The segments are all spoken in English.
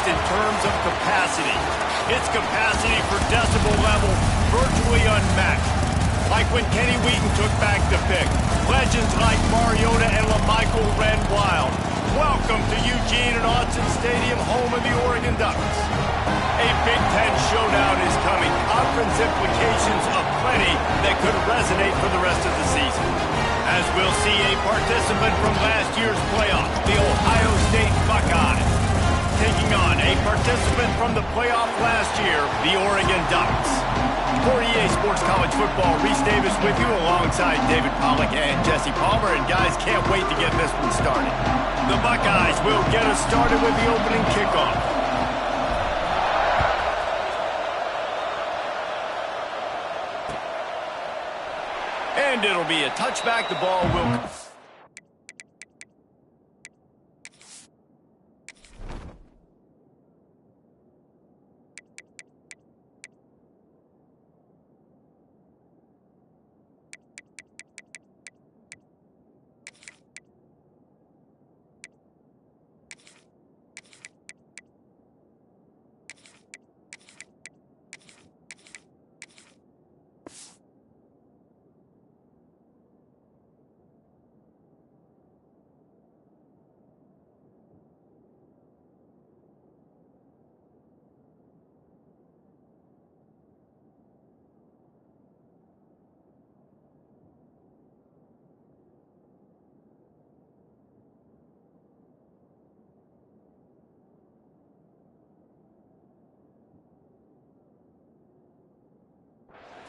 least in terms of capacity. Its capacity for decibel level virtually unmatched. Like when Kenny Wheaton took back the pick. Legends like Mariota and LaMichael ran wild. Welcome to Eugene and Autzen Stadium, home of the Oregon Ducks. A Big Ten showdown is coming. Conference implications aplenty that could resonate for the rest of the season. As we'll see a participant from last year's playoff, the Ohio State Buckeyes, taking on a participant from the playoff last year, the Oregon Ducks. For EA Sports College Football, Reese Davis with you alongside David Pollack and Jesse Palmer. And guys, can't wait to get this one started. The Buckeyes will get us started with the opening kickoff. And it'll be a touchback. The ball will...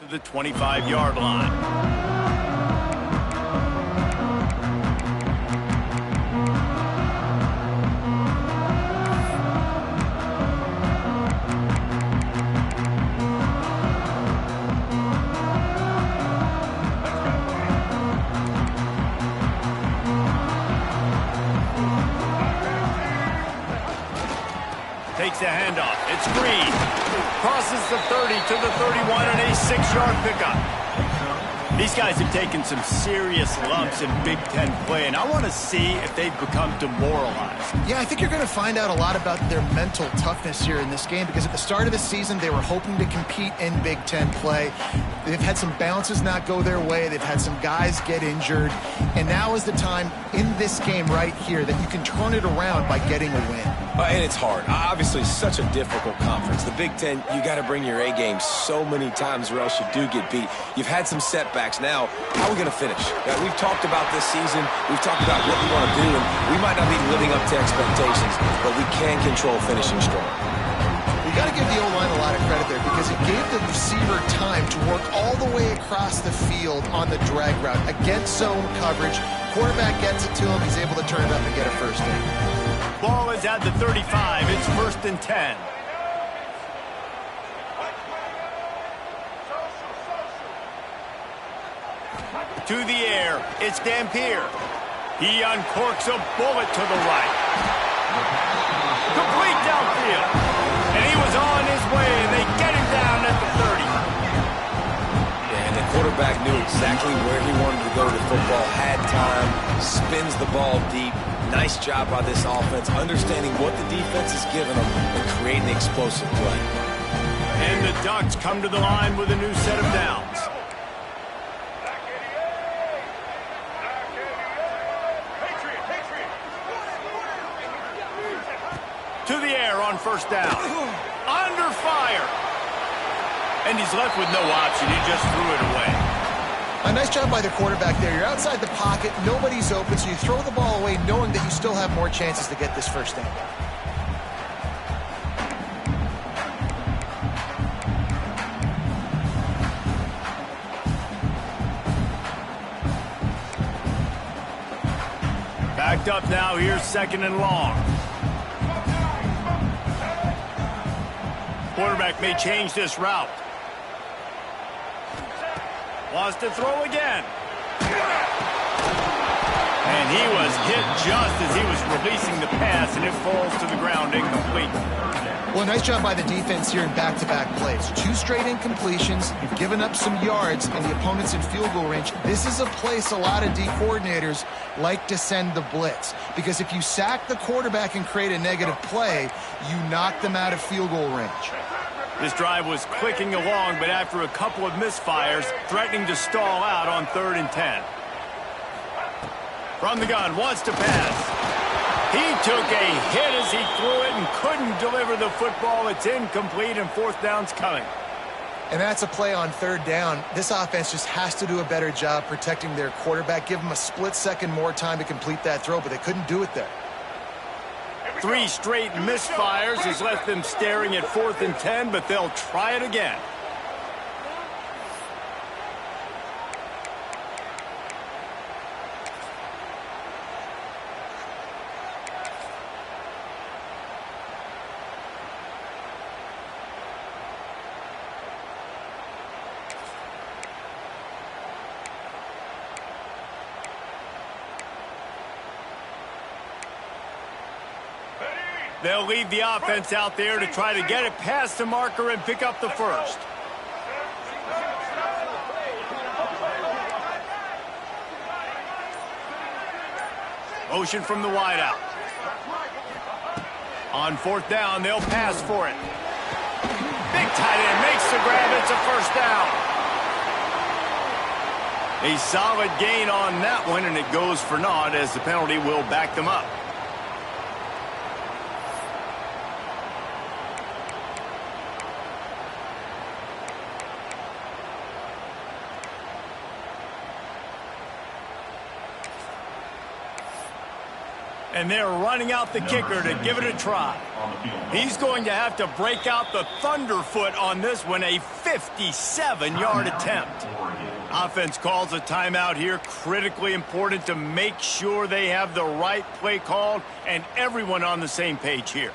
to the 25-yard line. Takes a handoff. It's Green. Crosses the 30 to the 31 and a 6-yard pickup. These guys have taken some serious lumps in Big Ten play, and I want to see if they've become demoralized. Yeah, I think you're going to find out a lot about their mental toughness here in this game, because at the start of the season, they were hoping to compete in Big Ten play. They've had some bounces not go their way. They've had some guys get injured. And now is the time in this game right here that you can turn it around by getting a win. And it's hard. Obviously, such a difficult conference. The Big Ten, you got to bring your A game so many times or else you do get beat. You've had some setbacks. Now, how are we going to finish? We've talked about this season. We've talked about what we want to do, and we might not be living up to expectations, but we can control finishing strong. You got to give the O-line a lot of credit there, because it gave the receiver time to work all the way across the field on the drag route against zone coverage. Quarterback gets it to him. He's able to turn it up and get a first down. Ball is at the 35. It's 1st and 10. To the air. It's Dampier. He uncorks a bullet to the right. Complete downfield. And he was on his way, and they get him down at the 30. Yeah, and the quarterback knew exactly where he wanted to go to the football, had time, spins the ball deep. Nice job by this offense, understanding what the defense is giving them and creating the explosive play. And the Ducks come to the line with a new set of downs. To the air on 1st down. Under fire. And he's left with no option. He just threw it away. A nice job by the quarterback there. You're outside the pocket. Nobody's open, so you throw the ball away knowing that you still have more chances to get this first down. Backed up now. Here's 2nd and long. Quarterback may change this route. Wants to throw again. And he was hit just as he was releasing the pass, and it falls to the ground incomplete. Well, nice job by the defense here in back-to-back plays. 2 straight incompletions. You've given up some yards, and the opponent's in field goal range. This is a place a lot of D coordinators like to send the blitz, because if you sack the quarterback and create a negative play, you knock them out of field goal range. This drive was clicking along, but after a couple of misfires, threatening to stall out on 3rd and 10. From the gun, wants to pass. He took a hit as he threw it and couldn't deliver the football. It's incomplete, and 4th down's coming. And that's a play on 3rd down. This offense just has to do a better job protecting their quarterback. Give them a split second more time to complete that throw, but they couldn't do it there. 3 straight misfires has left them staring at 4th and 10, but they'll try it again. They'll leave the offense out there to try to get it past the marker and pick up the first. Motion from the wideout. On 4th down, they'll pass for it. Big tight end makes the grab. It's a first down. A solid gain on that one, and it goes for naught as the penalty will back them up. And they're running out the kicker to give it a try. He's going to have to break out the thunderfoot on this one, a 57-yard attempt. Offense calls a timeout here, critically important to make sure they have the right play called and everyone on the same page here.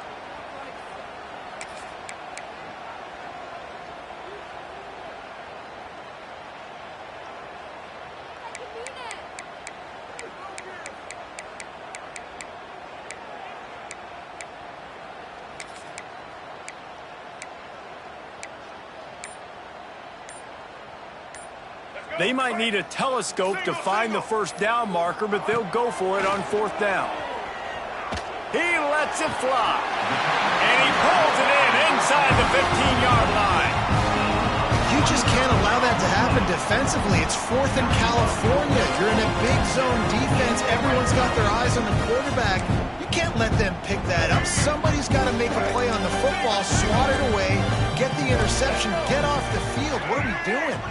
They might need a telescope to find the first down marker, but they'll go for it on 4th down. He lets it fly. And he pulls it in inside the 15-yard line. You just can't allow that to happen defensively. It's 4th in California. You're in a big zone defense. Everyone's got their eyes on the quarterback. You can't let them pick that up. Somebody's got to make a play on the football, swat it away, get the interception, get off the field. What are we doing?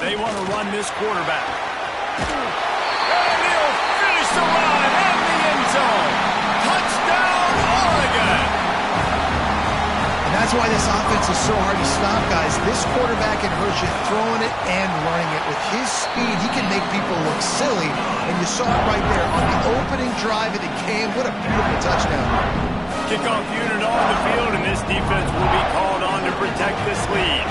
They want to run this quarterback. And he'll finish the run in the end zone. Touchdown, Oregon. And that's why this offense is so hard to stop, guys. This quarterback can hurt you throwing it and running it. With his speed, he can make people look silly. And you saw it right there on the opening drive of the game. What a beautiful touchdown. Kickoff unit on the field, and this defense will be called on to protect this lead.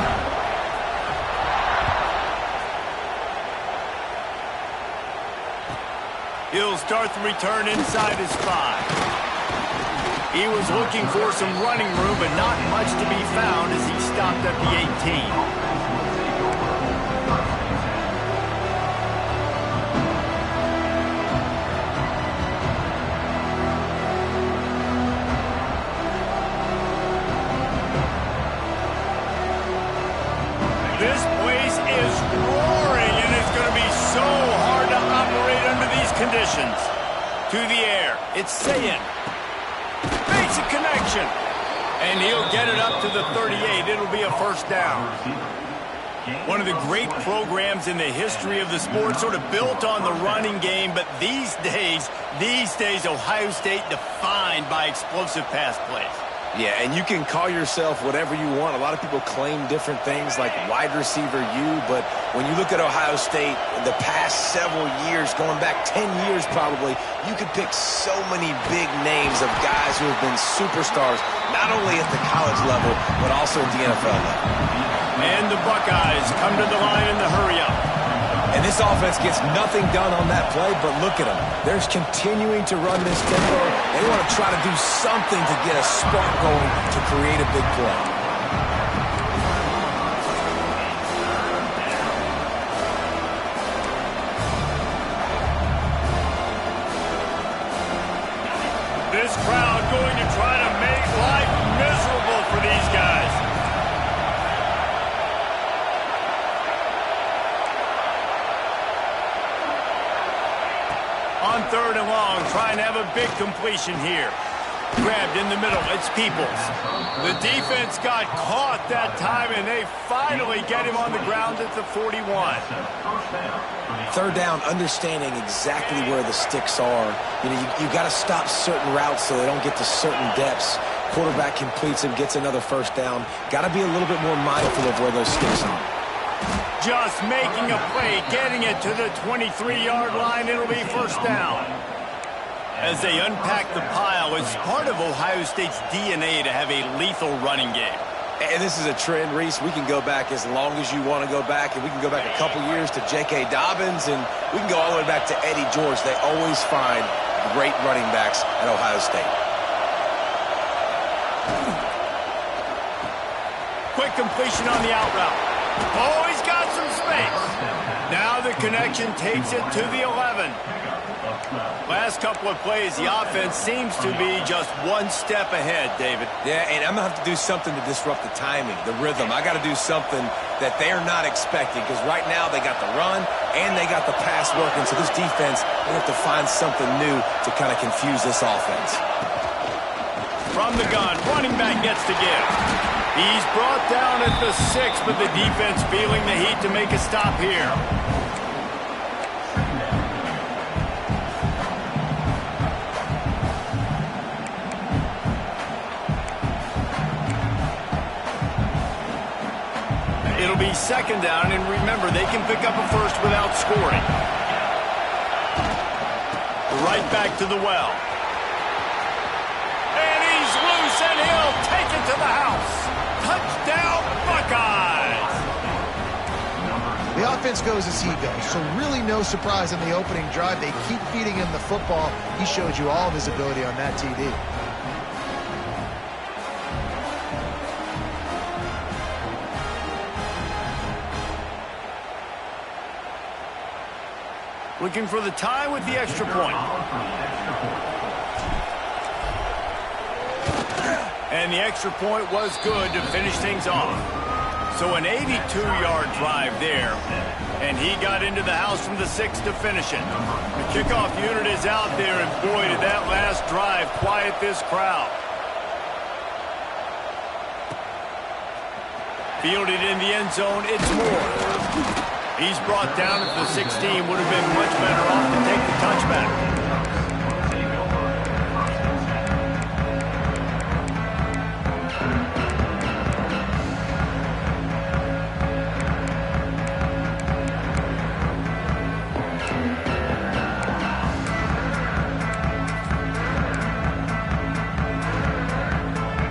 He'll start the return inside his 5. He was looking for some running room, but not much to be found as he stopped at the 18. This place is roaring, and it's going to be so hard to operate under these conditions. To the air, it's Sayin. Makes a connection. And he'll get it up to the 38. It'll be a first down. One of the great programs in the history of the sport, sort of built on the running game, but these days, Ohio State defined by explosive pass plays. Yeah, and you can call yourself whatever you want. A lot of people claim different things like wide receiver U, but when you look at Ohio State, the past several years, going back 10 years probably, you could pick so many big names of guys who have been superstars, not only at the college level, but also at the NFL level. And the Buckeyes come to the line in the hurry-up. And this offense gets nothing done on that play, but look at them. They're continuing to run this tempo. They want to try to do something to get a spark going to create a big play. This crowd going to try to make life miserable for these guys. On 3rd and long, trying to have a big completion here. Grabbed in the middle, it's Peoples. The defense got caught that time, and they finally get him on the ground at the 41. 3rd down, understanding exactly where the sticks are. You know, you got to stop certain routes so they don't get to certain depths. Quarterback completes him, gets another 1st down. Got to be a little bit more mindful of where those sticks are. Just making a play, getting it to the 23-yard line. It'll be 1st down. As they unpack the pile, it's part of Ohio State's DNA to have a lethal running game. And this is a trend, Reese. We can go back as long as you want to go back, and we can go back a couple years to J.K. Dobbins, and we can go all the way back to Eddie George. They always find great running backs at Ohio State. Quick completion on the out route. Oh, he's got some space. Now the connection takes it to the 11. Last couple of plays, the offense seems to be just one step ahead, David. Yeah, and I'm going to have to do something to disrupt the timing, the rhythm. I got to do something that they're not expecting, because right now they got the run and they got the pass working. So this defense, they have to find something new to kind of confuse this offense. From the gun, running back gets to give. He's brought down at the 6, but the defense feeling the heat to make a stop here. It'll be 2nd down, and remember, they can pick up a 1st without scoring. Right back to the well. And he's loose, and he'll take it to the house. Touchdown, Buckeyes! The offense goes as he goes, so really no surprise on the opening drive. They keep feeding him the football. He showed you all of his ability on that TD. Looking for the tie with the extra point. And the extra point was good to finish things off. So an 82-yard drive there. And he got into the house from the 6 to finish it. The kickoff unit is out there, and boy, did that last drive quiet this crowd. Fielded in the end zone, it's Moore. He's brought down at the 16. Would have been much better off to take the touchback.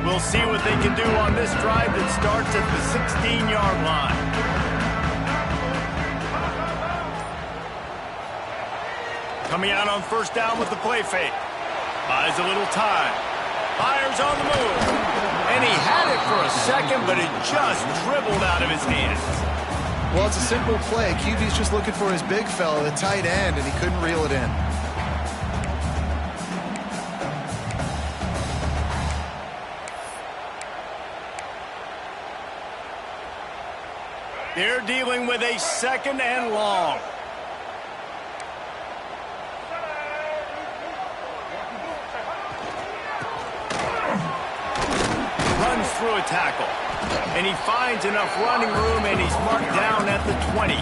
We'll see what they can do on this drive that starts at the 16-yard line. Coming out on 1st down with the play fake. Buys a little time. Fires on the move. And he had it for a second, but it just dribbled out of his hands. Well, it's a simple play. QB's just looking for his big fella, the tight end, and he couldn't reel it in. They're dealing with a 2nd and long. Runs through a tackle. And he finds enough running room, and he's marked down at the 20.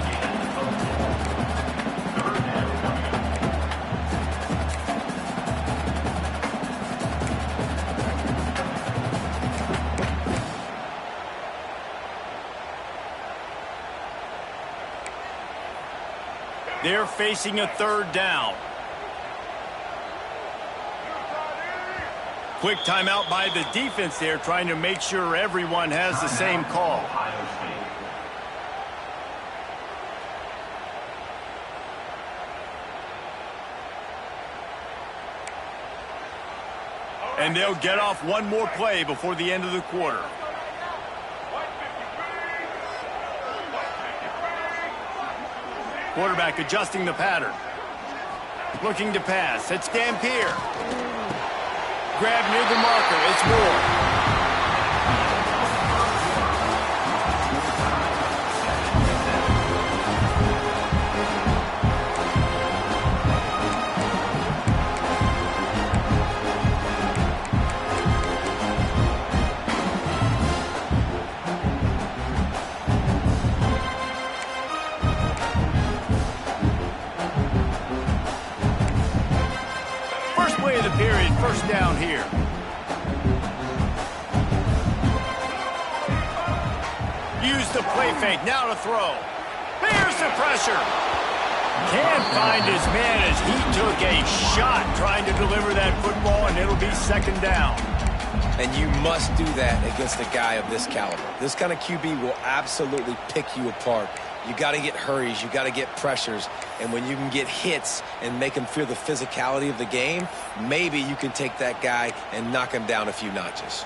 They're facing a 3rd down. Quick timeout by the defense there, trying to make sure everyone has the same call. And they'll get off one more play before the end of the quarter. Quarterback adjusting the pattern. Looking to pass. It's Dampier. Grab near the marker. It's Moore. Period. First down here. Use the play fake. Now to throw. Here's the pressure. Can't find his man as he took a shot trying to deliver that football, and it'll be second down. And you must do that against a guy of this caliber. This kind of QB will absolutely pick you apart. You got to get hurries. You got to get pressures. And when you can get hits and make him feel the physicality of the game, maybe you can take that guy and knock him down a few notches.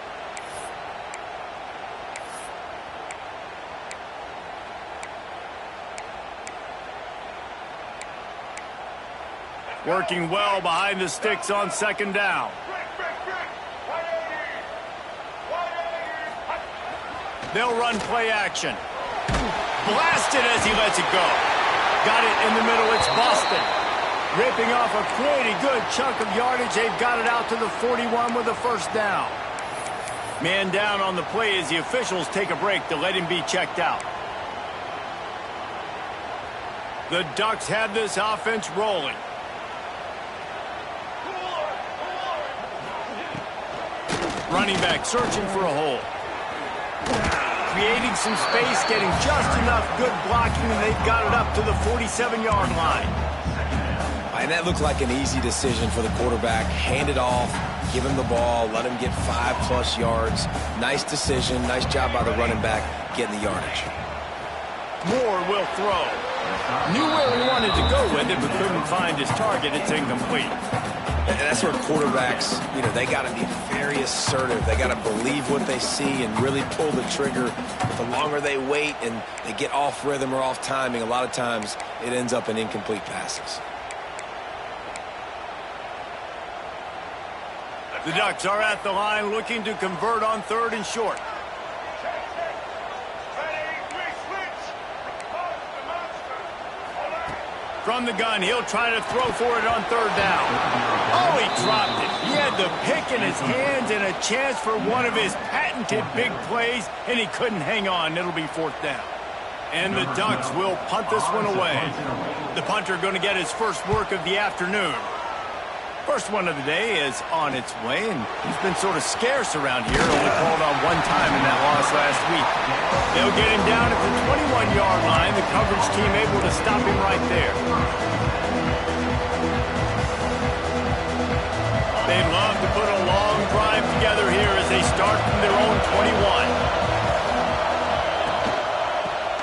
Working well behind the sticks on second down. They'll run play action. Blasted as he lets it go. Got it in the middle. It's Boston. Ripping off a pretty good chunk of yardage. They've got it out to the 41 with a first down. Man down on the play as the officials take a break to let him be checked out. The Ducks have this offense rolling. Running back searching for a hole. Creating some space, getting just enough good blocking, and they've got it up to the 47-yard line. And that looked like an easy decision for the quarterback. Hand it off, give him the ball, let him get 5+ yards. Nice decision, nice job by the running back getting the yardage. Moore will throw. Knew where he wanted to go with it, but couldn't find his target. It's incomplete. And that's where quarterbacks, they got to be very assertive. They got to believe what they see and really pull the trigger. But the longer they wait and they get off rhythm or off timing, a lot of times it ends up in incomplete passes. The Ducks are at the line looking to convert on third and short. From the gun, he'll try to throw for it on third down. Oh, he dropped it. He had the pick in his hands and a chance for one of his patented big plays, and he couldn't hang on. It'll be fourth down. And the Ducks will punt this one away. The punter going to get his first work of the afternoon. First one of the day is on its way, and he's been sort of scarce around here, only called on one time in that loss last week. They'll get him down at the 21-yard line. The coverage team able to stop him right there. They'd love to put a long drive together here as they start from their own 21.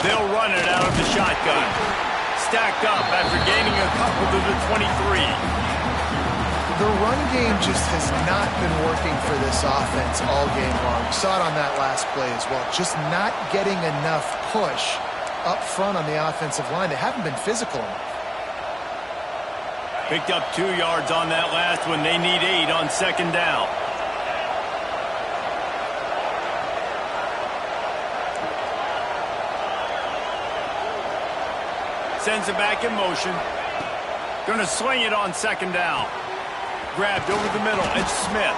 They'll run it out of the shotgun. Stacked up after gaining a couple to the 23. The run game just has not been working for this offense all game long. We saw it on that last play as well. Just not getting enough push up front on the offensive line. They haven't been physical enough. Picked up 2 yards on that last one. They need 8 on second down. Sends it back in motion. Going to sling it on second down. Grabbed over the middle. It's Smith.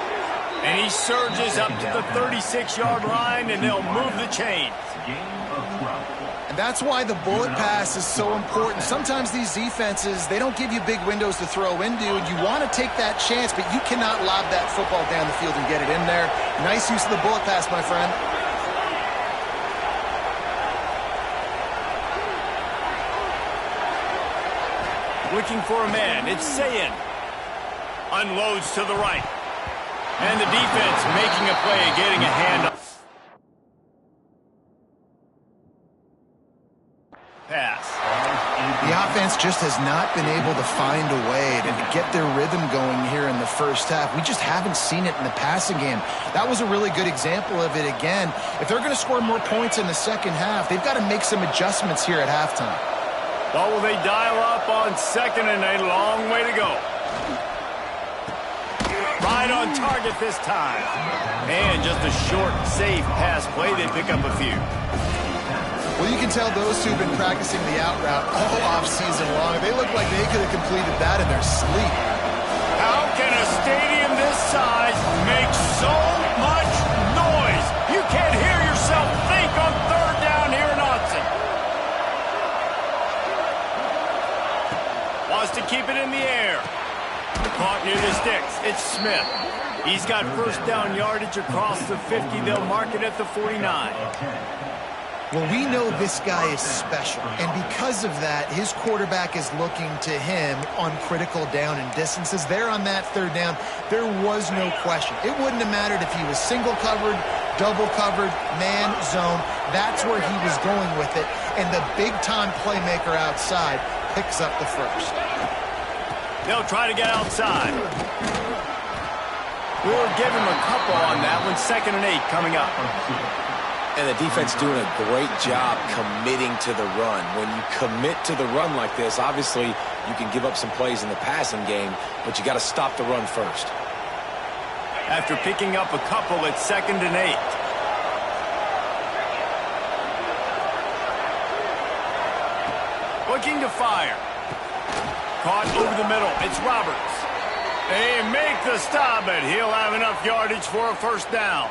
And he surges up to the 36-yard line, and they'll move the chains. And that's why the bullet pass is so important. Sometimes these defenses, they don't give you big windows to throw into, and you want to take that chance, but you cannot lob that football down the field and get it in there. Nice use of the bullet pass, my friend. Looking for a man. It's Sayin. Unloads to the right. And the defense making a play, getting a handoff. Pass. The offense defense just has not been able to find a way to get their rhythm going here in the first half. We just haven't seen it in the passing game. That was a really good example of it again. If they're going to score more points in the second half, they've got to make some adjustments here at halftime. Well, will they dial up on second and a long way to go? Right on target this time. And just a short, safe pass play. They pick up a few. Well, you can tell those two have been practicing the out route all off-season long. They look like they could have completed that in their sleep. How can a stadium this size make so much noise? You can't hear yourself think on third down here in Austin. Wants to keep it in the air. Caught near the sticks. It's Smith. He's got first down yardage across the 50. They'll mark it at the 49. Well, we know this guy is special, and because of that, his quarterback is looking to him on critical down and distances. There on that third down, there was no question. It wouldn't have mattered if he was single covered, double covered, man, zone. That's where he was going with it, and the big-time playmaker outside picks up the first. They'll try to get outside. We'll give him a couple on that one. 2nd and 8 coming up. And the defense doing a great job committing to the run. When you commit to the run like this, obviously you can give up some plays in the passing game, but you got to stop the run first. After picking up a couple, it's 2nd and 8. Looking to fire. Caught over the middle. It's Roberts. They make the stop, but he'll have enough yardage for a first down.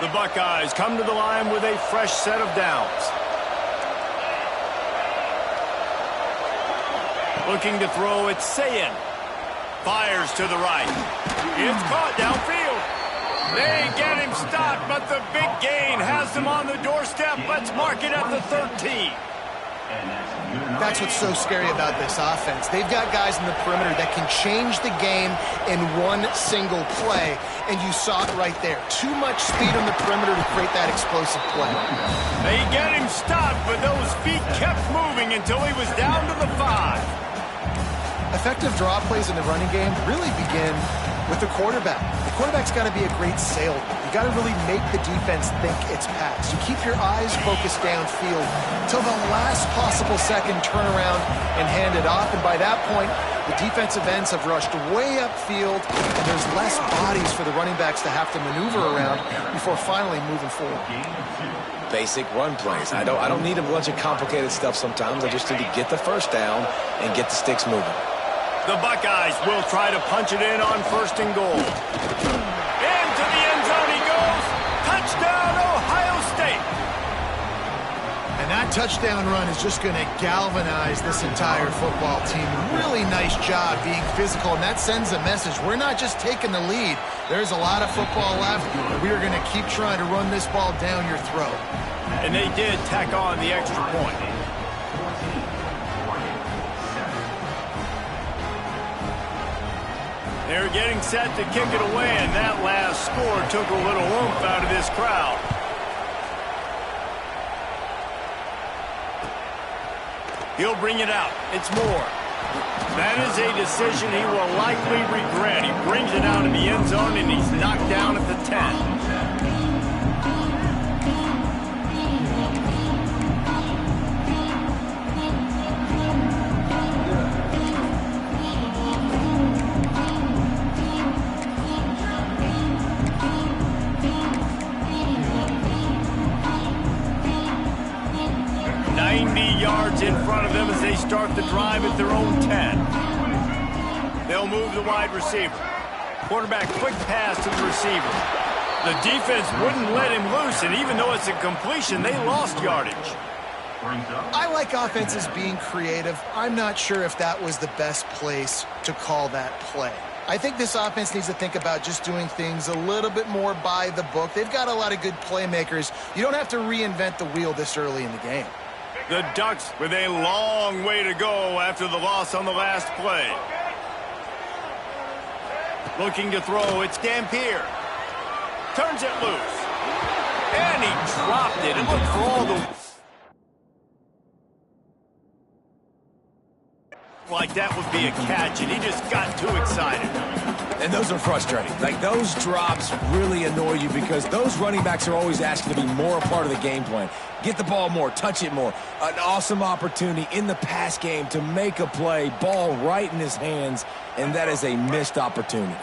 The Buckeyes come to the line with a fresh set of downs. Looking to throw, it's Sayin. Fires to the right. It's caught downfield. They get him stopped, but the big gain has them on the doorstep. Let's mark it at the 13. That's what's so scary about this offense. They've got guys in the perimeter that can change the game in one single play, and you saw it right there. Too much speed on the perimeter to create that explosive play. They get him stopped, but those feet kept moving until he was down to the 5. Effective draw plays in the running game really begin with the quarterback. The quarterback's got to be a great salesman. You got to really make the defense think it's pass. You keep your eyes focused downfield until the last possible second, turn around and hand it off. And by that point, the defensive ends have rushed way upfield, and there's less bodies for the running backs to have to maneuver around before finally moving forward. Basic run plays. I don't need a bunch of complicated stuff sometimes. I just need to get the first down and get the sticks moving. The Buckeyes will try to punch it in on 1st and goal. Into the end zone he goes. Touchdown, Ohio State. And that touchdown run is just going to galvanize this entire football team. Really nice job being physical, and that sends a message. We're not just taking the lead. There's a lot of football left, and we are going to keep trying to run this ball down your throat. And they did tack on the extra point. They're getting set to kick it away, and that last score took a little oomph out of this crowd. He'll bring it out. It's Moore. That is a decision he will likely regret. He brings it out in the end zone, and he's knocked down at the 10. 90 yards in front of them as they start the drive at their own 10. They'll move the wide receiver. Quarterback quick pass to the receiver. The defense wouldn't let him loose, and even though it's a completion, they lost yardage. I like offenses being creative. I'm not sure if that was the best place to call that play. I think this offense needs to think about just doing things a little bit more by the book. They've got a lot of good playmakers. You don't have to reinvent the wheel this early in the game. The Ducks with a long way to go after the loss on the last play. Looking to throw, it's Dampier. Turns it loose. And he dropped it. And look for all the... Like that would be a catch, and he just got too excited. And those are frustrating. Like, those drops really annoy you because those running backs are always asking to be more a part of the game plan. Get the ball more, touch it more. An awesome opportunity in the pass game to make a play, ball right in his hands, and that is a missed opportunity.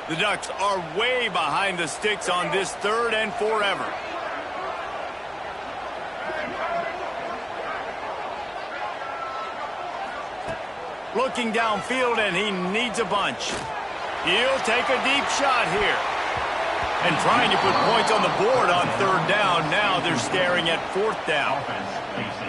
The Ducks are way behind the sticks on this 3rd and forever. Looking downfield, and he needs a bunch. He'll take a deep shot here. And trying to put points on the board on 3rd down. Now they're staring at 4th down.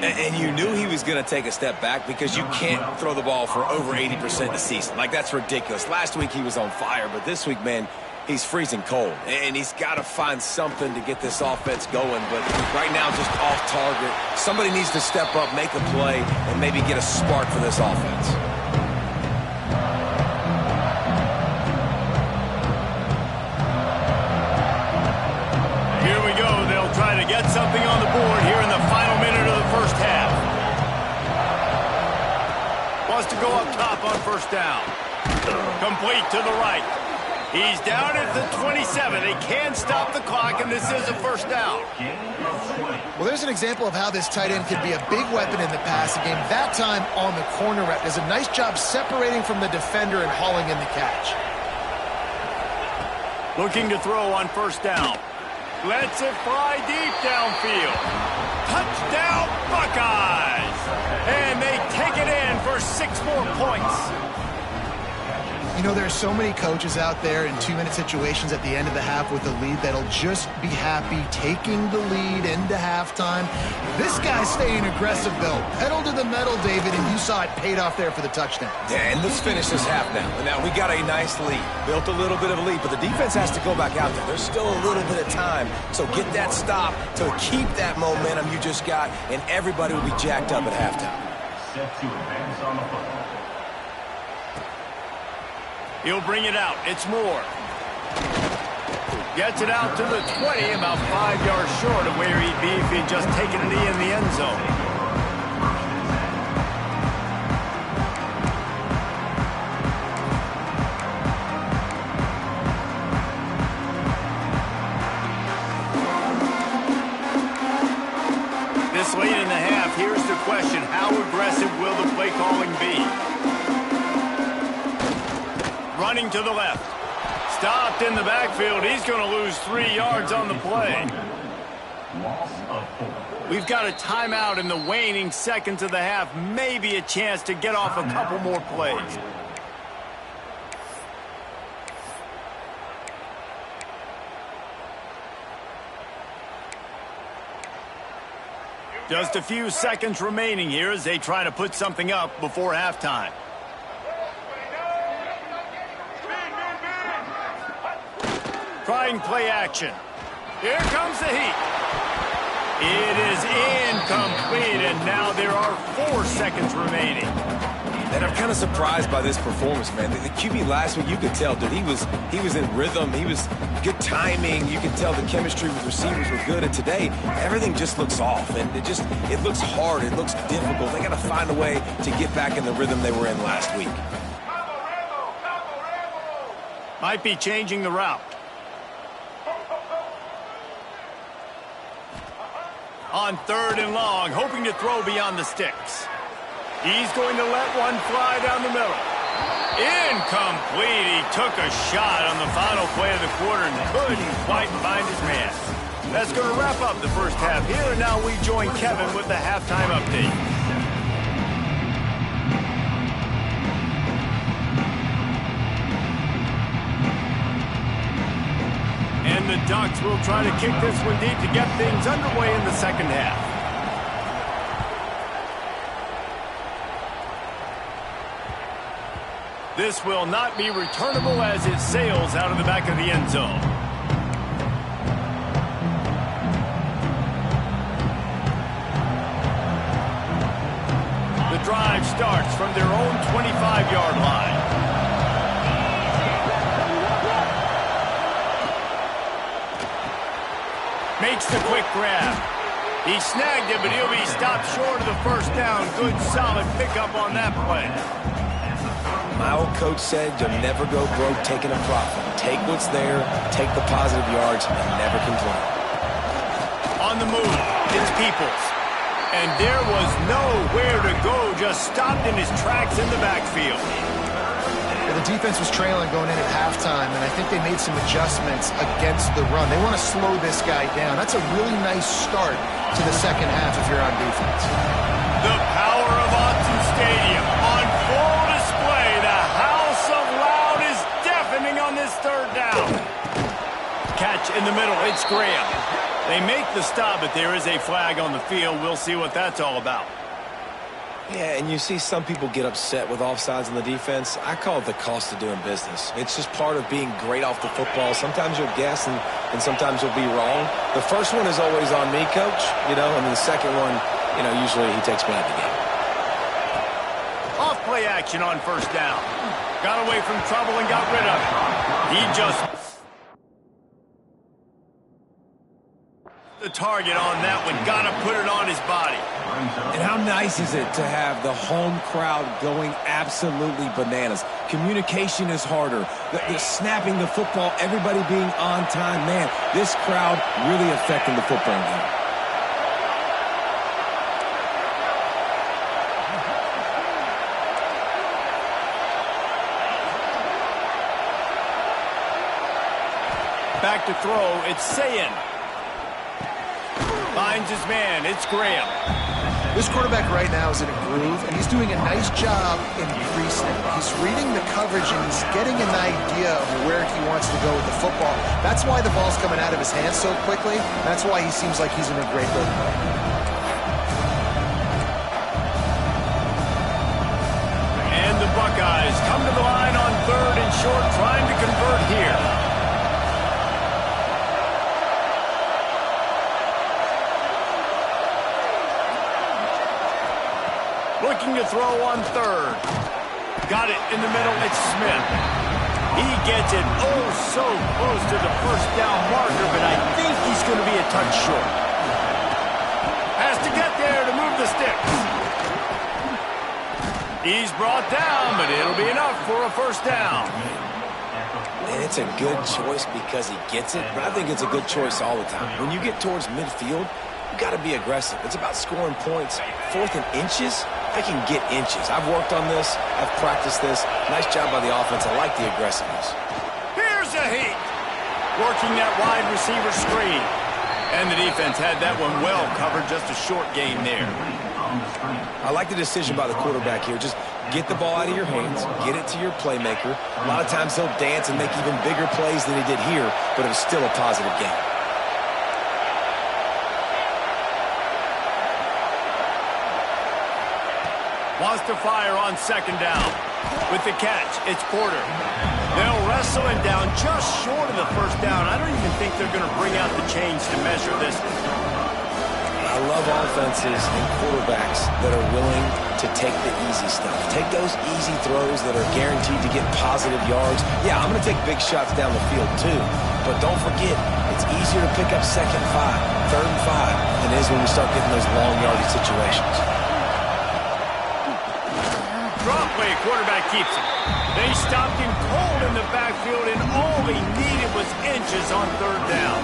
And you knew he was going to take a step back because you can't throw the ball for over 80% this season. Like, that's ridiculous. Last week he was on fire, but this week, man, he's freezing cold. And he's got to find something to get this offense going. But right now, just off target. Somebody needs to step up, make a play, and maybe get a spark for this offense. Here we go. They'll try to get something on the board here in the final minute of the first half. Wants to go up top on 1st down. Complete to the right. He's down at the 27. They can't stop the clock, and this is a 1st down. Well, there's an example of how this tight end can be a big weapon in the passing game. That time on the corner route. Does a nice job separating from the defender and hauling in the catch. Looking to throw on 1st down. Lets it fly deep downfield. Touchdown, Buckeyes! And they take it in for 6 more points. You know, there's so many coaches out there in 2-minute situations at the end of the half with a lead that'll just be happy taking the lead into halftime. This guy's staying aggressive, though. Pedal to the metal, David, and you saw it paid off there for the touchdown. Yeah, and let's finish this half now. Now, we got a nice lead. Built a little bit of a lead, but the defense has to go back out there. There's still a little bit of time. So get that stop to keep that momentum you just got, and everybody will be jacked up at halftime. Set to advance on the football. He'll bring it out. It's Moore. Gets it out to the 20, about 5 yards short of where he'd be if he'd just taken a knee in the end zone. This late in the half, here's the question. How aggressive will the play calling be? Running to the left. Stopped in the backfield. He's going to lose 3 yards on the play. Loss of 4. We've got a timeout in the waning seconds of the half. Maybe a chance to get off a couple more plays. Just a few seconds remaining here as they try to put something up before halftime. Trying play action. Here comes the heat. It is incomplete, and now there are 4 seconds remaining. And I'm kind of surprised by this performance, man. The QB last week, you could tell, dude, he was in rhythm. He was good timing. You could tell the chemistry with receivers were good. And today, everything just looks off, and it looks hard. It looks difficult. They got to find a way to get back in the rhythm they were in last week. Might be changing the route. On 3rd and long, hoping to throw beyond the sticks. He's going to let one fly down the middle. Incomplete. He took a shot on the final play of the quarter and couldn't quite find his man. That's going to wrap up the first half here, and now we join Kevin with the halftime update. And the Ducks will try to kick this one deep to get things underway in the second half. This will not be returnable as it sails out of the back of the end zone. The drive starts from their own 25-yard line. Makes the quick grab. He snagged it, but he'll be stopped short of the first down. Good, solid pickup on that play. My old coach said you'll never go broke taking a profit. Take what's there, take the positive yards, and never complain. On the move, it's Peoples. And there was nowhere to go, just stopped in his tracks in the backfield. The defense was trailing going in at halftime, and I think they made some adjustments against the run. They want to slow this guy down. That's a really nice start to the second half if you're on defense. The power of Autzen Stadium on full display. The house of loud is deafening on this third down. Catch in the middle. It's Graham. They make the stop, but there is a flag on the field. We'll see what that's all about. Yeah, and you see some people get upset with offsides in the defense. I call it the cost of doing business. It's just part of being great off the football. Sometimes you'll guess, and sometimes you'll be wrong. The first one is always on me, Coach, and then the second one, usually he takes me out of the game. Off play action on first down. Got away from trouble and got rid of it. He just... the target on that one. Got to put it on his body. And how nice is it to have the home crowd going absolutely bananas? Communication is harder. The snapping the football, everybody being on time. Man, this crowd really affecting the football game. Back to throw. It's Sayin. Finds his man. It's Graham. This quarterback right now is in a groove, and he's doing a nice job in pre-snap. He's reading the coverage, and he's getting an idea of where he wants to go with the football. That's why the ball's coming out of his hands so quickly. That's why he seems like he's in a great rhythm. And the Buckeyes come to the line on third and short, trying to convert here. Looking to throw on third. Got it in the middle. It's Smith. He gets it so close to the first down marker, but I think he's going to be a touch short. Has to get there to move the sticks. He's brought down, but it'll be enough for a first down. And it's a good choice because he gets it, but I think it's a good choice all the time. When you get towards midfield, you got to be aggressive. It's about scoring points. Fourth and inches, I can get inches. I've worked on this. I've practiced this. Nice job by the offense. I like the aggressiveness. Here's a heat. Working that wide receiver screen. And the defense had that one well covered. Just a short gain there. I like the decision by the quarterback here. Just get the ball out of your hands. Get it to your playmaker. A lot of times he'll dance and make even bigger plays than he did here, but it was still a positive game. Wants to fire on second down. With the catch, it's Porter. They'll wrestle him down just short of the first down. I don't even think they're going to bring out the chains to measure this. I love offenses and quarterbacks that are willing to take the easy stuff. Take those easy throws that are guaranteed to get positive yards. Yeah, I'm going to take big shots down the field too. But don't forget, it's easier to pick up second 5, third and 5 than it is when we start getting those long yardage situations. Drop play, quarterback keeps it. They stopped him cold in the backfield, and all he needed was inches on third down.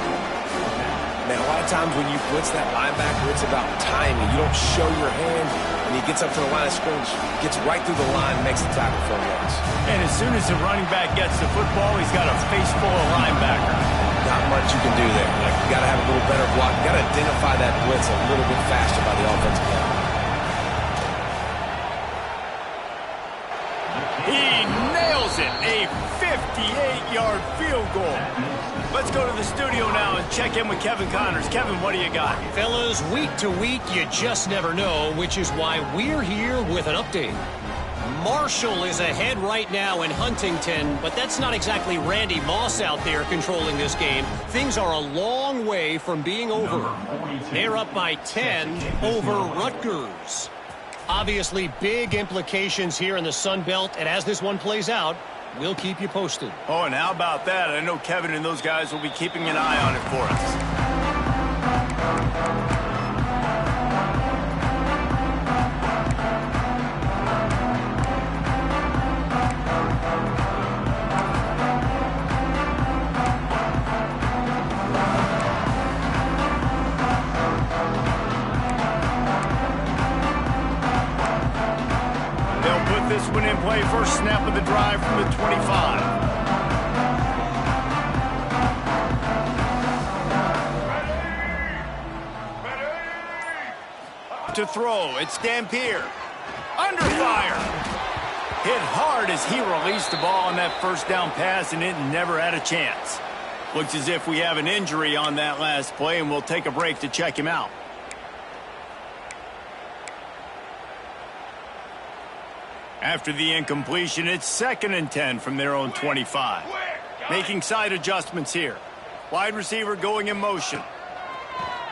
Man, a lot of times when you blitz that linebacker, it's about timing. You don't show your hand, and he gets up to the line of scrimmage, gets right through the line, makes the tackle for yards. And as soon as the running back gets the football, he's got a face full of linebacker. Not much you can do there. You got to have a little better block. You got to identify that blitz a little bit faster by the offensive line. He nails it, a 58-yard field goal. Let's go to the studio now and check in with Kevin Connors. Kevin, what do you got? Fellas, week to week, you just never know, which is why we're here with an update. Marshall is ahead right now in Huntington, but that's not exactly Randy Moss out there controlling this game. Things are a long way from being over. They're up by 10 over Rutgers. Obviously, big implications here in the Sun Belt, and as this one plays out, we'll keep you posted. Oh, and how about that? I know Kevin and those guys will be keeping an eye on it for us. This one in play, first snap of the drive from the 25. To throw, it's Dampier. Under fire. Hit hard as he released the ball on that first down pass, and it never had a chance. Looks as if we have an injury on that last play, and we'll take a break to check him out. After the incompletion, it's 2nd and 10 from their own 25. Making side adjustments here. Wide receiver going in motion.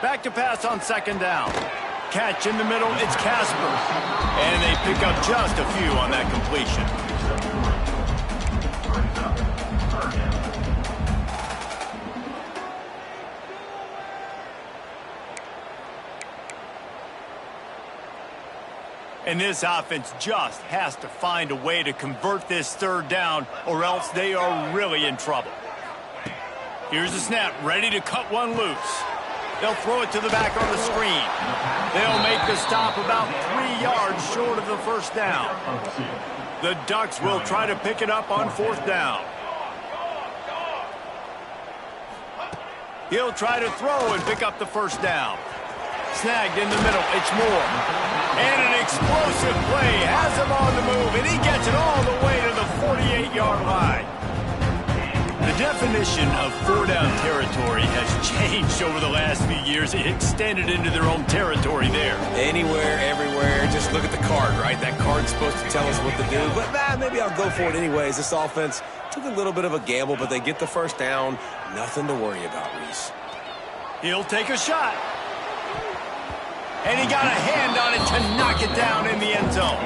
Back to pass on 2nd down. Catch in the middle, it's Casper. And they pick up just a few on that completion. And this offense just has to find a way to convert this 3rd down, or else they are really in trouble. Here's the snap, ready to cut one loose. They'll throw it to the back on the screen. They'll make the stop about 3 yards short of the first down. The Ducks will try to pick it up on 4th down. He'll try to throw and pick up the first down. Snagged in the middle, it's Moore. And an explosive play has him on the move, and he gets it all the way to the 48-yard line. The definition of 4-down territory has changed over the last few years. It extended into their own territory there. Anywhere, everywhere, just look at the card, right? That card's supposed to tell us what to do, but maybe I'll go for it anyways. This offense took a little bit of a gamble, but they get the first down. Nothing to worry about, Reese. He'll take a shot. And he got a hand on it to knock it down in the end zone.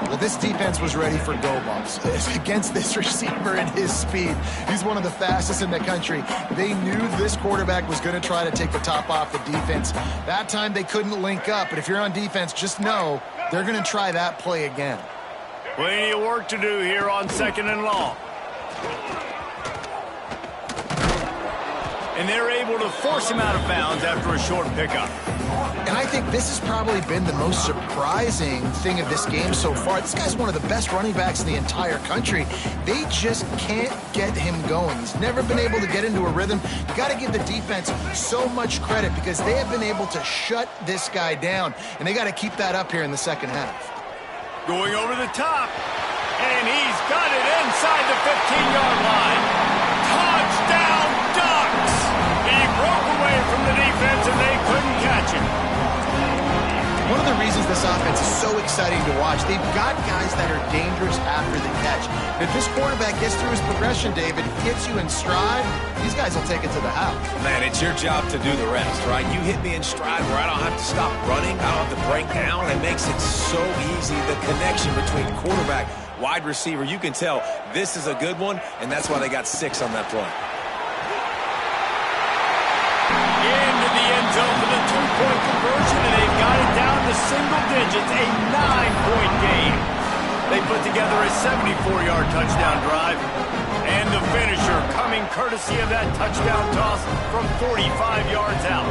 Well, this defense was ready for go bumps against this receiver and his speed. He's one of the fastest in the country. They knew this quarterback was going to try to take the top off the defense. That time they couldn't link up, but if you're on defense, just know they're going to try that play again. Plenty of work to do here on 2nd and long. And they're able to force him out of bounds after a short pickup. And I think this has probably been the most surprising thing of this game so far. This guy's one of the best running backs in the entire country. They just can't get him going. He's never been able to get into a rhythm. You got to give the defense so much credit because they have been able to shut this guy down, and they got to keep that up here in the second half. Going over the top, and he's got it inside the 15-yard line. Touchdown, Ducks! He broke away from the defense, and they couldn't catch him. One of the reasons this offense is so exciting to watch, they've got guys that are dangerous after the catch. If this quarterback gets through his progression, David, gets you in stride, these guys will take it to the house. Man, it's your job to do the rest, right? You hit me in stride where I don't have to stop running, I don't have to break down. It makes it so easy, the connection between quarterback, wide receiver. You can tell this is a good one, and that's why they got 6 on that play. Into the end zone for the 2-point conversion, and they've got it down to single digits, a 9-point game. They put together a 74-yard touchdown drive, and the finisher coming courtesy of that touchdown toss from 45 yards out.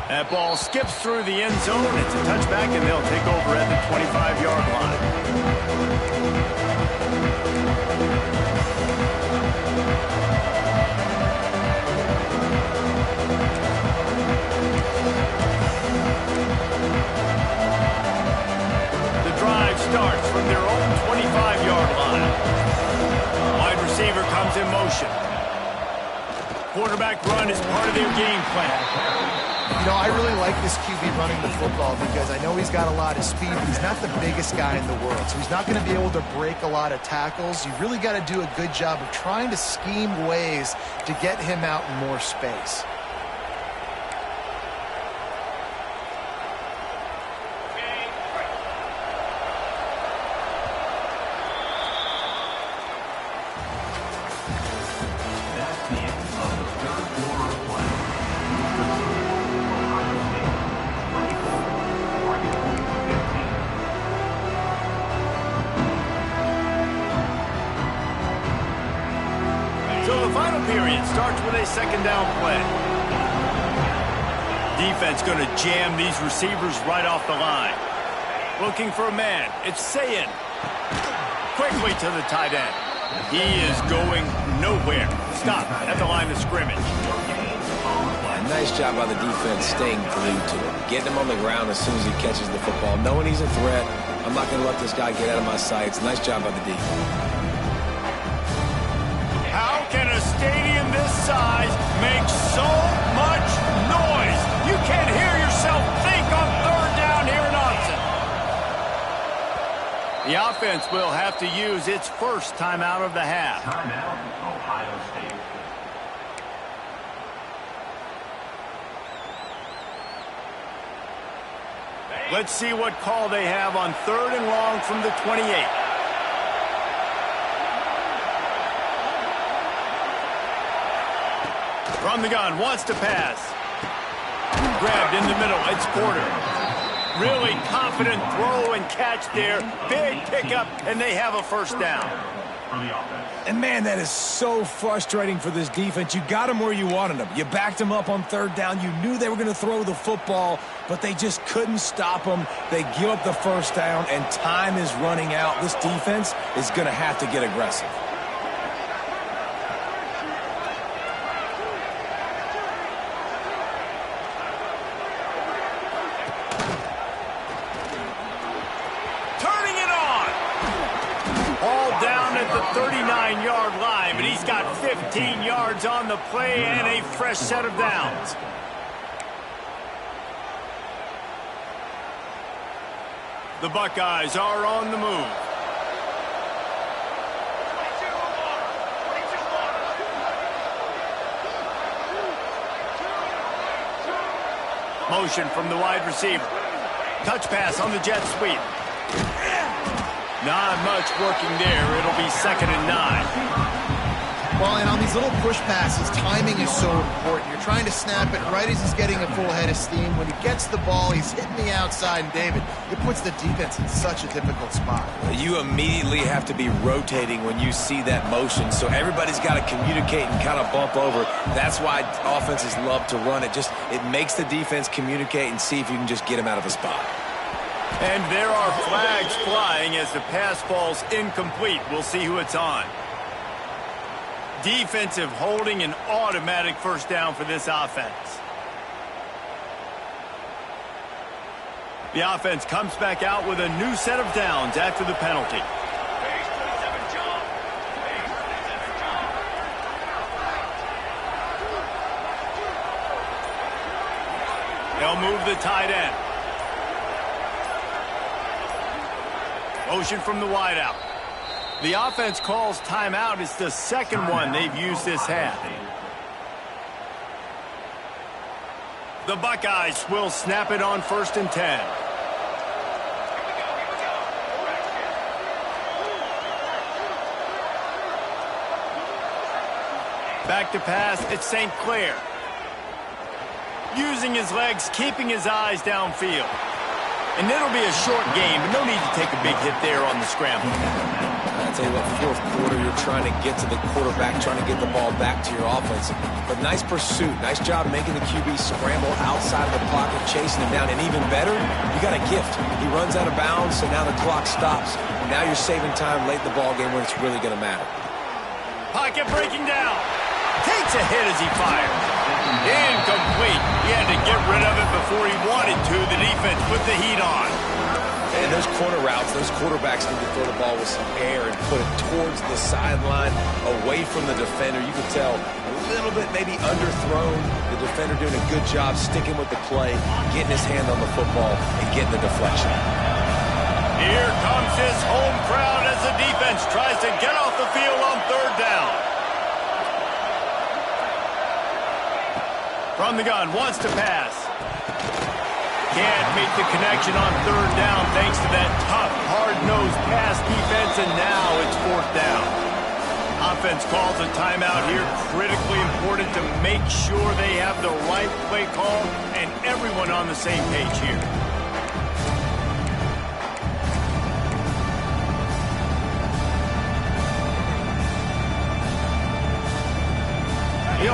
That ball skips through the end zone. It's a touchback, and they'll take over at the 25-yard line. Starts from their own 25-yard line. Wide receiver comes in motion. Quarterback run is part of their game plan. You know, I really like this QB running the football because I know he's got a lot of speed, but he's not the biggest guy in the world, so he's not going to be able to break a lot of tackles. You really got to do a good job of trying to scheme ways to get him out in more space. period. Starts with a second down play. Defense going to jam these receivers right off the line. Looking for a man. It's Sayin. Quickly to the tight end. He is going nowhere. Stop at the line of scrimmage. Yeah, nice job by the defense staying glued to him. Getting him on the ground as soon as he catches the football. Knowing he's a threat, I'm not going to let this guy get out of my sights. Nice job by the defense. How can a stadium this size make so much noise? You can't hear yourself think on third down here in Austin. The offense will have to use its first timeout of the half. Timeout, Ohio State. Let's see what call they have on 3rd and long from the 28. From the gun, wants to pass. Grabbed in the middle, it's Porter. Really confident throw and catch there. Big pickup, and they have a first down. For the offense. And, man, that is so frustrating for this defense. You got them where you wanted them. You backed them up on 3rd down. You knew they were going to throw the football, but they just couldn't stop them. They give up the first down, and time is running out. This defense is going to have to get aggressive. Turning it on. All down at the 39-yard line, but he's got 15 yards on the play and a fresh set of downs. The Buckeyes are on the move. Motion from the wide receiver. Touch pass on the jet sweep. Not much working there. It'll be 2nd and 9. Well, and on these little push passes, timing is so important. You're trying to snap it right as he's getting a full head of steam. When he gets the ball, he's hitting the outside. And, David, it puts the defense in such a difficult spot. You immediately have to be rotating when you see that motion, so everybody's got to communicate and kind of bump over. That's why offenses love to run it. It makes the defense communicate and see if you can just get him out of a spot. And there are flags flying as the pass falls incomplete. We'll see who it's on. Defensive holding, an automatic first down for this offense. The offense comes back out with a new set of downs after the penalty. They'll move the tight end. Motion from the wideout. The offense calls timeout. It's the second one they've used this half. The Buckeyes will snap it on 1st and 10. Back to pass, it's St. Clair. Using his legs, keeping his eyes downfield. And it'll be a short game, but no need to take a big hit there on the scramble. I tell you what, 4th quarter, you're trying to get to the quarterback, trying to get the ball back to your offense. But nice pursuit. Nice job making the QB scramble outside of the pocket, chasing him down. And even better, you got a gift. He runs out of bounds, so now the clock stops. And now you're saving time late in the ball game when it's really going to matter. Pocket breaking down. Takes a hit as he fires. Incomplete. He had to get rid of it before he wanted to. The defense put the heat on. And those corner routes, those quarterbacks need to throw the ball with some air and put it towards the sideline, away from the defender. You can tell a little bit maybe underthrown. The defender doing a good job sticking with the play, getting his hand on the football, and getting the deflection. Here comes his home crowd as the defense tries to get off the field on 3rd down. From the gun, wants to pass. Can't make the connection on 3rd down thanks to that tough, hard-nosed pass defense, and now it's 4th down. Offense calls a timeout here. Critically important to make sure they have the right play call and everyone on the same page here.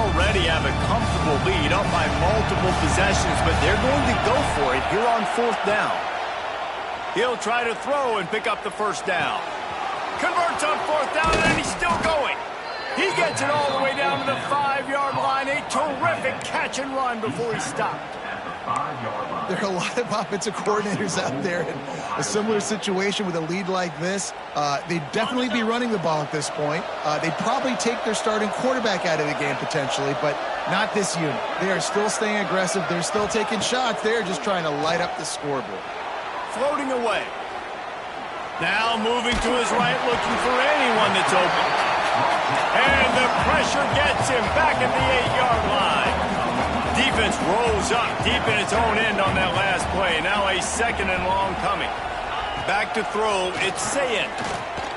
already have a comfortable lead up by multiple possessions, but they're going to go for it here on 4th down. He'll try to throw and pick up the 1st down. Converts on 4th down, and he's still going. He gets it all the way down to the 5-yard line. A terrific catch and run before he stopped. There are a lot of offensive coordinators out there in a similar situation with a lead like this. They'd definitely be running the ball at this point. They'd probably take their starting quarterback out of the game potentially, but not this unit. They are still staying aggressive. They're still taking shots. They're just trying to light up the scoreboard. Floating away. Now moving to his right, looking for anyone that's open. And the pressure gets him back at the 8-yard line. Defense rolls up deep in its own end on that last play. Now a 2nd and long coming. Back to throw. It's Sayin.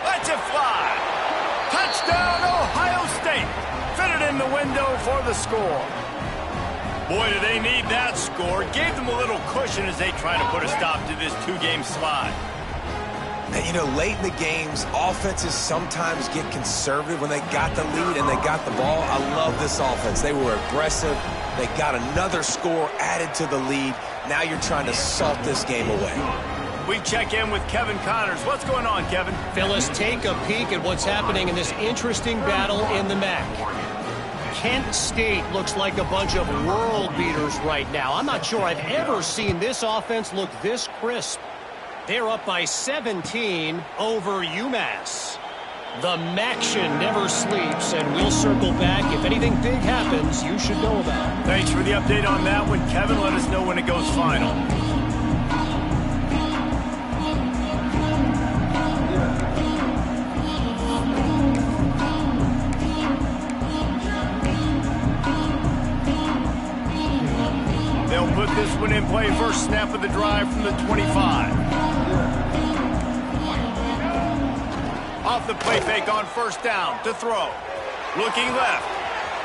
Lets it fly. Touchdown, Ohio State. Fitted in the window for the score. Boy, do they need that score. Gave them a little cushion as they try to put a stop to this 2-game slide. And, you know, late in the games, offenses sometimes get conservative when they got the lead and they got the ball. I love this offense. They were aggressive. They got another score added to the lead. Now you're trying to salt this game away. We check in with Kevin Connors. What's going on, Kevin? Phyllis, take a peek at what's happening in this interesting battle in the MAC. Kent State looks like a bunch of world beaters right now. I'm not sure I've ever seen this offense look this crisp. They're up by 17 over UMass. The MACtion never sleeps, and we'll circle back. If anything big happens, you should know about it. Thanks for the update on that one, Kevin. Let us know when it goes final. They'll put this one in play. First snap of the drive from the 25. Off the play fake on 1st down to throw. Looking left.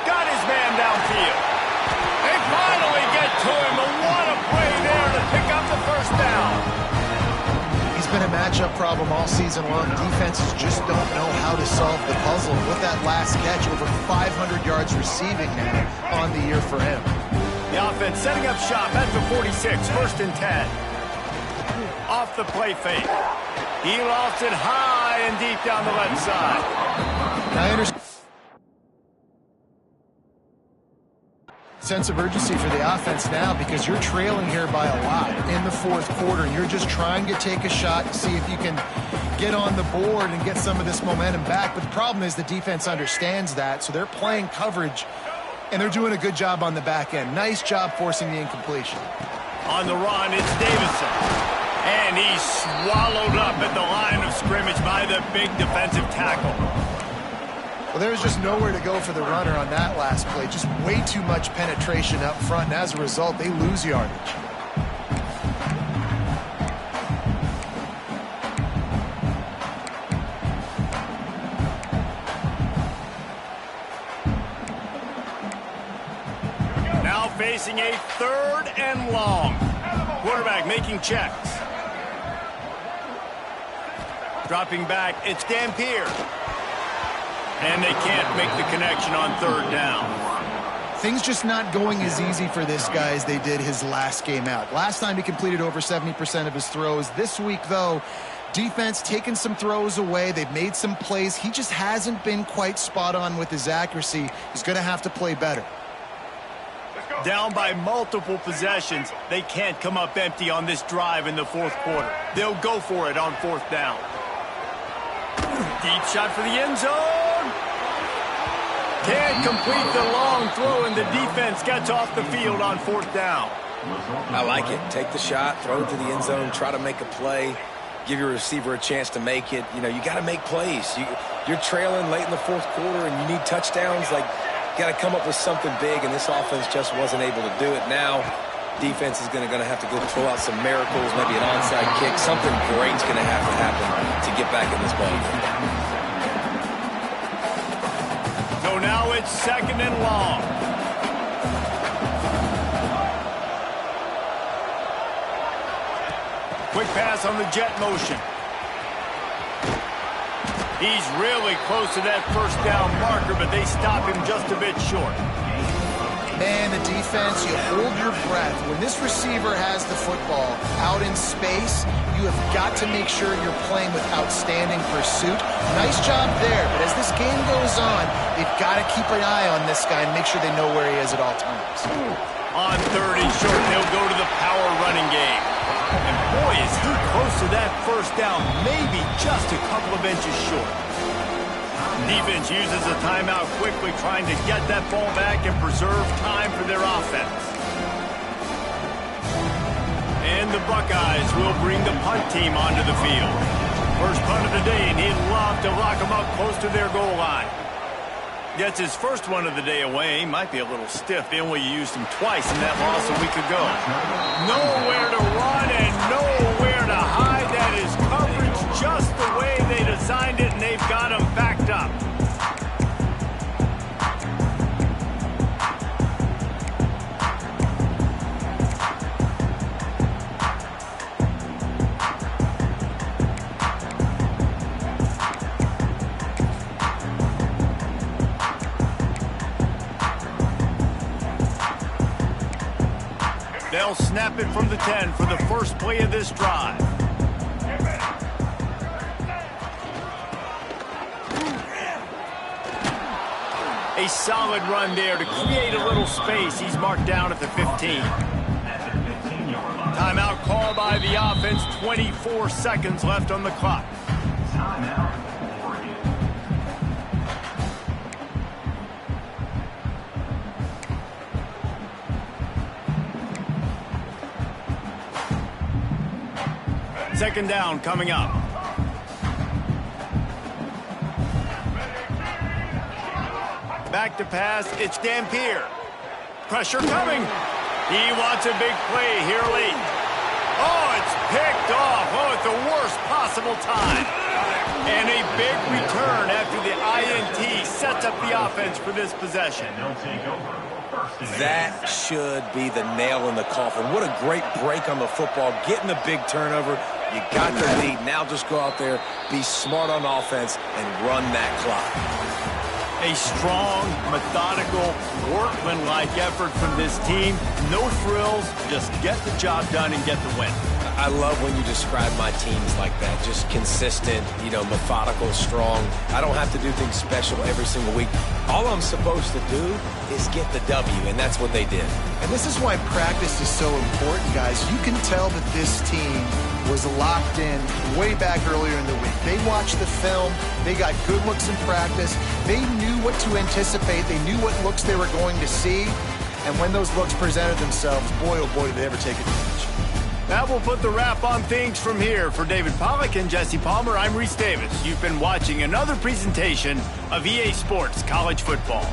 Got his man downfield. They finally get to him. And what a play there to pick up the 1st down. He's been a matchup problem all season long. Defenses just don't know how to solve the puzzle. With that last catch, over 500 yards receiving now on the year for him. The offense setting up shop at the 46, 1st and 10. Off the play fake. He lost it high and deep down the left side. Now I understand sense of urgency for the offense now because you're trailing here by a lot in the 4th quarter. You're just trying to take a shot to see if you can get on the board and get some of this momentum back. But the problem is the defense understands that, so they're playing coverage, and they're doing a good job on the back end. Nice job forcing the incompletion. On the run, it's Davison. And he's swallowed up at the line of scrimmage by the big defensive tackle. Well, there was just nowhere to go for the runner on that last play. Just way too much penetration up front, and as a result, they lose yardage. Now facing a 3rd and long. Quarterback making checks. Dropping back, it's Dampier. And they can't make the connection on 3rd down. Things just not going as easy for this guy as they did his last game out. Last time he completed over 70% of his throws. This week, though, defense taking some throws away. They've made some plays. He just hasn't been quite spot on with his accuracy. He's going to have to play better. Down by multiple possessions. They can't come up empty on this drive in the 4th quarter. They'll go for it on 4th down. Deep shot for the end zone. Can't complete the long throw, and the defense gets off the field on 4th down. I like it. Take the shot, throw it to the end zone, try to make a play, give your receiver a chance to make it. You know, you got to make plays. You're trailing late in the 4th quarter, and you need touchdowns. Like, got to come up with something big, and this offense just wasn't able to do it. Now, defense is going to have to go pull out some miracles, maybe an onside kick. Something great's going to have to happen to get back in this ball game. So now it's 2nd and long. Quick pass on the jet motion. He's really close to that 1st down marker, but they stop him just a bit short. Man, the defense, you hold your breath. When this receiver has the football out in space, you have got to make sure you're playing with outstanding pursuit. Nice job there, but as this game goes on, they've got to keep an eye on this guy and make sure they know where he is at all times. On 3rd and short, they'll go to the power running game. And boy, is he close to that first down, maybe just a couple of inches short. Defense uses a timeout quickly, trying to get that ball back and preserve time for their offense. And the Buckeyes will bring the punt team onto the field. First punt of the day, and he'd love to lock them up close to their goal line. Gets his first one of the day away. Might be a little stiff. They only used him twice in that loss a week ago. Nowhere to run and nowhere to hide. That is coverage just the way they designed it, and they've got him backed up. They'll snap it from the 10 for the first play of this drive. A solid run there to create a little space. He's marked down at the 15. Timeout call by the offense. 24 seconds left on the clock. Timeout. Second down coming up. Back to pass, it's Dampier. Pressure coming. He wants a big play here late. Oh, it's picked off. Oh, at the worst possible time. And a big return after the INT sets up the offense for this possession. They'll take over. That should be the nail in the coffin. What a great break on the football, getting the big turnover. You got the lead. Now just go out there, be smart on offense, and run that clock. A strong, methodical, workmanlike effort from this team. No frills, just get the job done and get the win. I love when you describe my teams like that. Just consistent, methodical, strong. I don't have to do things special every single week. All I'm supposed to do is get the W, and that's what they did. And this is why practice is so important, guys. You can tell that this team was locked in way back earlier in the week. They watched the film. They got good looks in practice. They knew what to anticipate. They knew what looks they were going to see. And when those looks presented themselves, boy, oh boy, did they ever take advantage. That will put the wrap on things from here. For David Pollack and Jesse Palmer, I'm Reese Davis. You've been watching another presentation of EA Sports College Football.